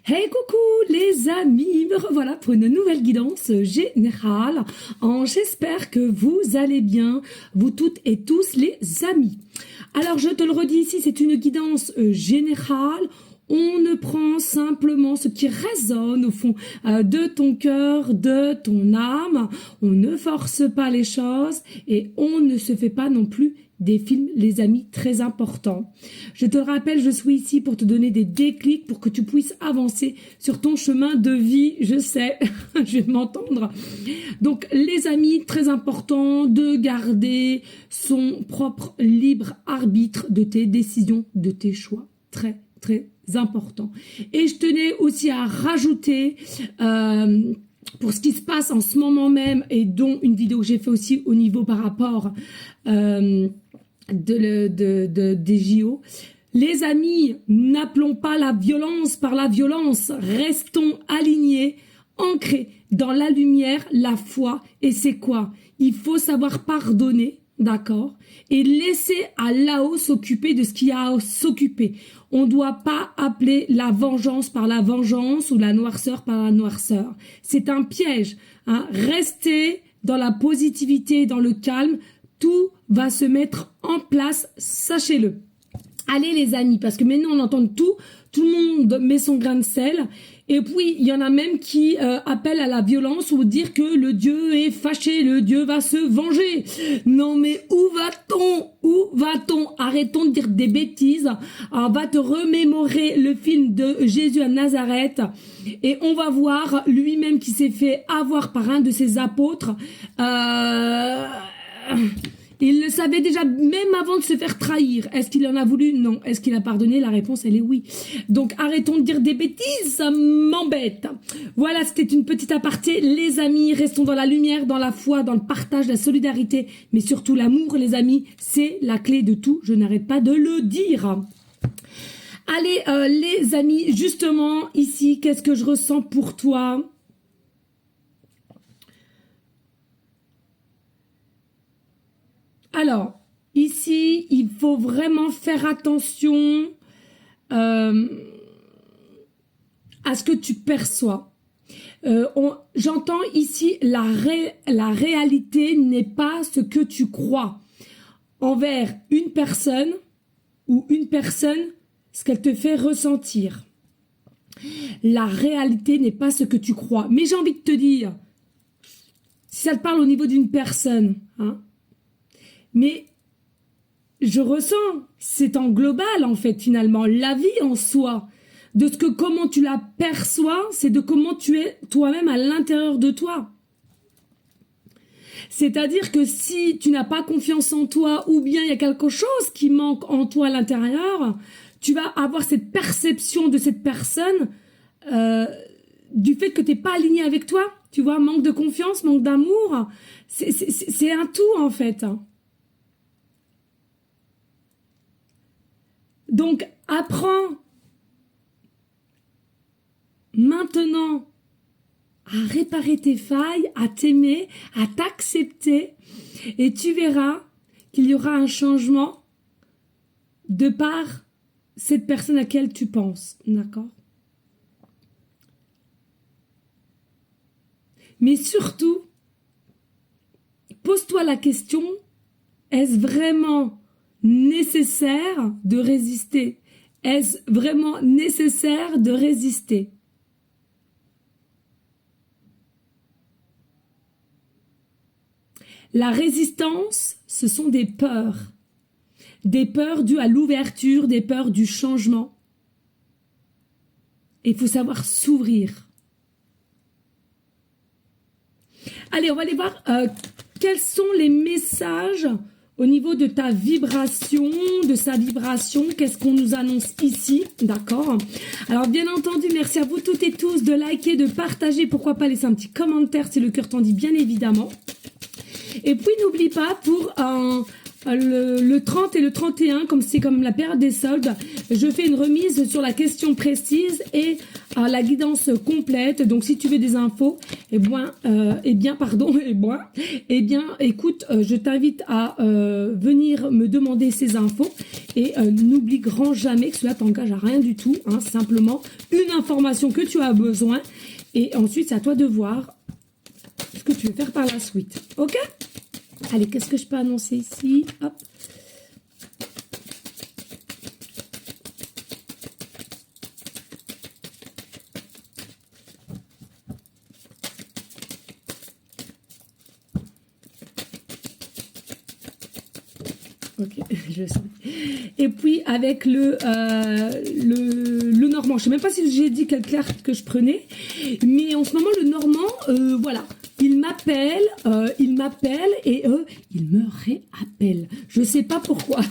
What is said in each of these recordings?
Hey coucou les amis, me revoilà pour une nouvelle guidance générale. J'espère que vous allez bien, vous toutes et tous les amis. Alors je te le redis ici, c'est une guidance générale. On ne prend simplement ce qui résonne au fond de ton cœur, de ton âme. On ne force pas les choses et on ne se fait pas non plus des films, les amis, très importants. Je te rappelle, je suis ici pour te donner des déclics pour que tu puisses avancer sur ton chemin de vie. Je sais, je vais m'entendre. Donc, les amis, très important de garder son propre libre arbitre de tes décisions, de tes choix. Très, très important. Et je tenais aussi à rajouter... pour ce qui se passe en ce moment même, et dont une vidéo que j'ai fait aussi au niveau par rapport des JO. Les amis, n'appelons pas la violence par la violence. Restons alignés, ancrés dans la lumière, la foi. Et c'est quoi? Il faut savoir pardonner, d'accord? Et laisser à là-haut s'occuper de ce qu'il y a à s'occuper. On ne doit pas appeler la vengeance par la vengeance ou la noirceur par la noirceur. C'est un piège. Hein. Restez dans la positivité, dans le calme. Tout va se mettre en place, sachez-le. Allez les amis, parce que maintenant on entend tout le monde met son grain de sel. Et puis, il y en a même qui appellent à la violence ou dire que le Dieu est fâché, le Dieu va se venger. Non mais où va-t-on? Où va-t-on? Arrêtons de dire des bêtises. On va te remémorer le film de Jésus à Nazareth et on va voir lui-même qui s'est fait avoir par un de ses apôtres. Il le savait déjà même avant de se faire trahir. Est-ce qu'il en a voulu? Non. Est-ce qu'il a pardonné? La réponse, elle est oui. Donc, arrêtons de dire des bêtises, ça m'embête. Voilà, c'était une petite aparté. Les amis, restons dans la lumière, dans la foi, dans le partage, la solidarité, mais surtout l'amour, les amis, c'est la clé de tout. Je n'arrête pas de le dire. Allez, les amis, justement, ici, qu'est-ce que je ressens pour toi ? Alors, ici, il faut vraiment faire attention à ce que tu perçois. J'entends ici, la réalité n'est pas ce que tu crois envers une personne ou une personne, ce qu'elle te fait ressentir. La réalité n'est pas ce que tu crois. Mais j'ai envie de te dire, si ça te parle au niveau d'une personne, hein, mais je ressens, c'est en global en fait finalement, la vie en soi, de ce que comment tu la perçois, c'est de comment tu es toi-même à l'intérieur de toi. C'est-à-dire que si tu n'as pas confiance en toi ou bien il y a quelque chose qui manque en toi à l'intérieur, tu vas avoir cette perception de cette personne du fait que tu n'es pas aligné avec toi. Tu vois, manque de confiance, manque d'amour, c'est un tout en fait. Donc, apprends maintenant à réparer tes failles, à t'aimer, à t'accepter, et tu verras qu'il y aura un changement de par cette personne à laquelle tu penses, d'accord? Mais surtout, pose-toi la question, est-ce vraiment nécessaire de résister? Est-ce vraiment nécessaire de résister? La résistance, ce sont des peurs dues à l'ouverture, des peurs du changement. Et il faut savoir s'ouvrir. Allez, on va aller voir quels sont les messages au niveau de ta vibration, de sa vibration, qu'est-ce qu'on nous annonce ici, d'accord? Alors, bien entendu, merci à vous toutes et tous de liker, de partager, pourquoi pas laisser un petit commentaire si le cœur t'en dit, bien évidemment. Et puis, n'oublie pas, pour le 30 et le 31, comme c'est comme la période des soldes, je fais une remise sur la question précise et la guidance complète. Donc, si tu veux des infos, Écoute, je t'invite à venir me demander ces infos et n'oublie grand jamais que cela t'engage à rien du tout, hein, simplement une information que tu as besoin et ensuite c'est à toi de voir ce que tu veux faire par la suite. Ok? Allez, qu'est-ce que je peux annoncer ici? Hop. Ok, je sais. Et puis avec le normand, je sais même pas si j'ai dit quelle carte que je prenais, mais en ce moment le normand, voilà, il m'appelle et il me réappelle. Je sais pas pourquoi.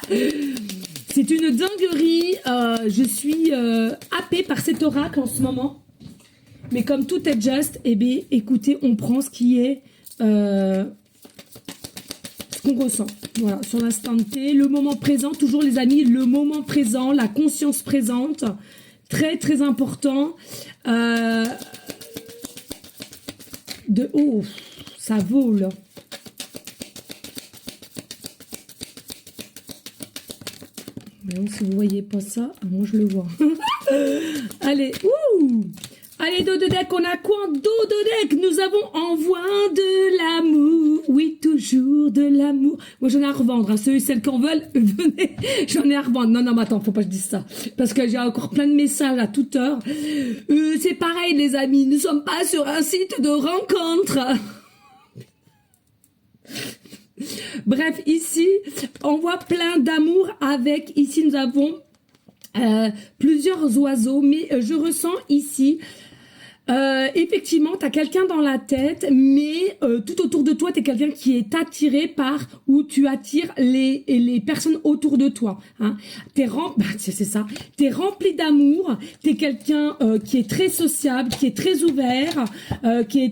C'est une dinguerie. Je suis happée par cet oracle en ce moment. Mais comme tout est juste, eh bien, écoutez, on prend ce qui est qu'on ressent. Voilà, sur l'instant T, le moment présent, toujours les amis, le moment présent, la conscience présente, très très important. Oh, ça vole. Mais si vous voyez pas ça, moi je le vois. Allez, allez, dos de deck, on a quoi en dos de deck? Nous avons envoi de l'amour. Oui, toujours de l'amour. Moi, j'en ai à revendre. Hein. Ceux et celles qui en veulent, venez. J'en ai à revendre. Non, mais attends, faut pas que je dise ça. Parce que j'ai encore plein de messages à toute heure. C'est pareil, les amis. Nous sommes pas sur un site de rencontre. Bref, ici, on voit plein d'amour avec, ici, nous avons plusieurs oiseaux. Mais je ressens ici... effectivement, tu as quelqu'un dans la tête, mais tout autour de toi, tu es quelqu'un qui est attiré par ou tu attires les personnes autour de toi. Hein. C'est ça. Tu es rempli d'amour, tu es quelqu'un qui est très sociable, qui est très ouvert, qui a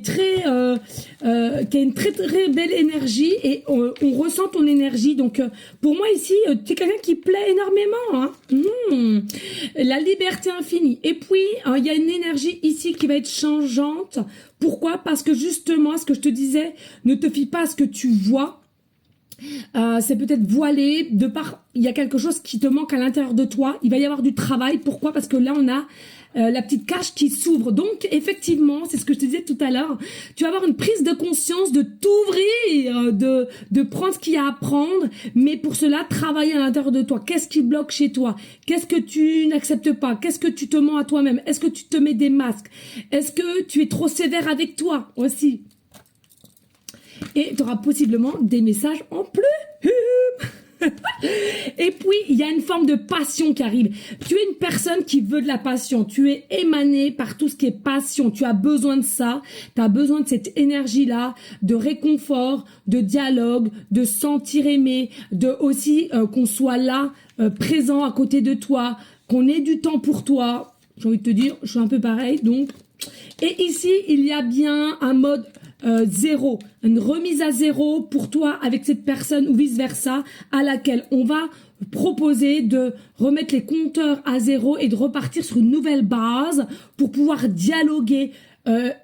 une très très belle énergie et on ressent ton énergie. Donc pour moi ici, tu es quelqu'un qui plaît énormément. Hein. La liberté infinie. Et puis, il y a une énergie ici qui va être changeante. Pourquoi? Parce que justement, ce que je te disais, ne te fie pas à ce que tu vois. C'est peut-être voilé, de par il y a quelque chose qui te manque à l'intérieur de toi. Il va y avoir du travail. Pourquoi? Parce que là, on a la petite cage qui s'ouvre. Donc, effectivement, c'est ce que je te disais tout à l'heure. Tu vas avoir une prise de conscience, de t'ouvrir, de prendre ce qu'il y a à prendre. Mais pour cela, travailler à l'intérieur de toi. Qu'est-ce qui bloque chez toi? Qu'est-ce que tu n'acceptes pas? Qu'est-ce que tu te mens à toi-même? Est-ce que tu te mets des masques? Est-ce que tu es trop sévère avec toi aussi? Et tu auras possiblement des messages en plus. Et puis, il y a une forme de passion qui arrive. Tu es une personne qui veut de la passion. Tu es émané par tout ce qui est passion. Tu as besoin de ça. Tu as besoin de cette énergie-là, de réconfort, de dialogue, de sentir aimé, de aussi qu'on soit là, présent à côté de toi, qu'on ait du temps pour toi. J'ai envie de te dire, je suis un peu pareil. Donc, et ici, il y a bien un mode... zéro, une remise à zéro pour toi avec cette personne ou vice versa à laquelle on va proposer de remettre les compteurs à zéro et de repartir sur une nouvelle base pour pouvoir dialoguer,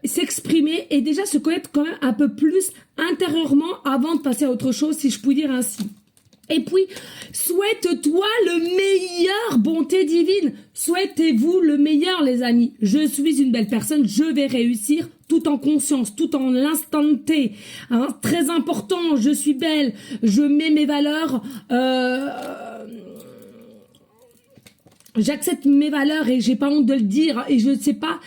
s'exprimer et déjà se connaître quand même un peu plus intérieurement avant de passer à autre chose, si je puis dire ainsi. Et puis, souhaite-toi le meilleur, bonté divine. Souhaitez-vous le meilleur, les amis. Je suis une belle personne, je vais réussir tout en conscience, tout en l'instant T. Hein, très important, je suis belle, je mets mes valeurs... J'accepte mes valeurs et j'ai pas honte de le dire et je ne sais pas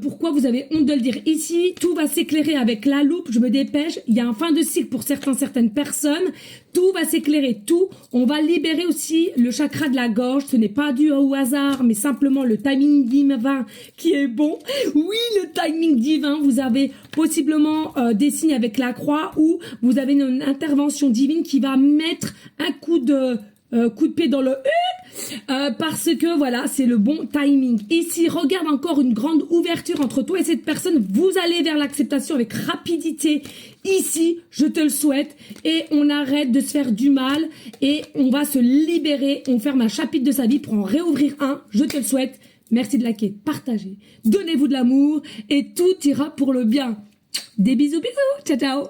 pourquoi vous avez honte de le dire. Ici, tout va s'éclairer avec la loupe, je me dépêche, il y a un fin de cycle pour certaines personnes, tout va s'éclairer, tout. On va libérer aussi le chakra de la gorge, ce n'est pas dû au hasard, mais simplement le timing divin qui est bon. Oui, le timing divin, vous avez possiblement des signes avec la croix ou vous avez une intervention divine qui va mettre un coup de pied dans le parce que voilà, c'est le bon timing. Ici, regarde encore une grande ouverture entre toi et cette personne. Vous allez vers l'acceptation avec rapidité. Ici, je te le souhaite. Et on arrête de se faire du mal et on va se libérer. On ferme un chapitre de sa vie pour en réouvrir un. Je te le souhaite. Merci de liker, partager, donnez-vous de l'amour et tout ira pour le bien. Des bisous, bisous. Ciao, ciao.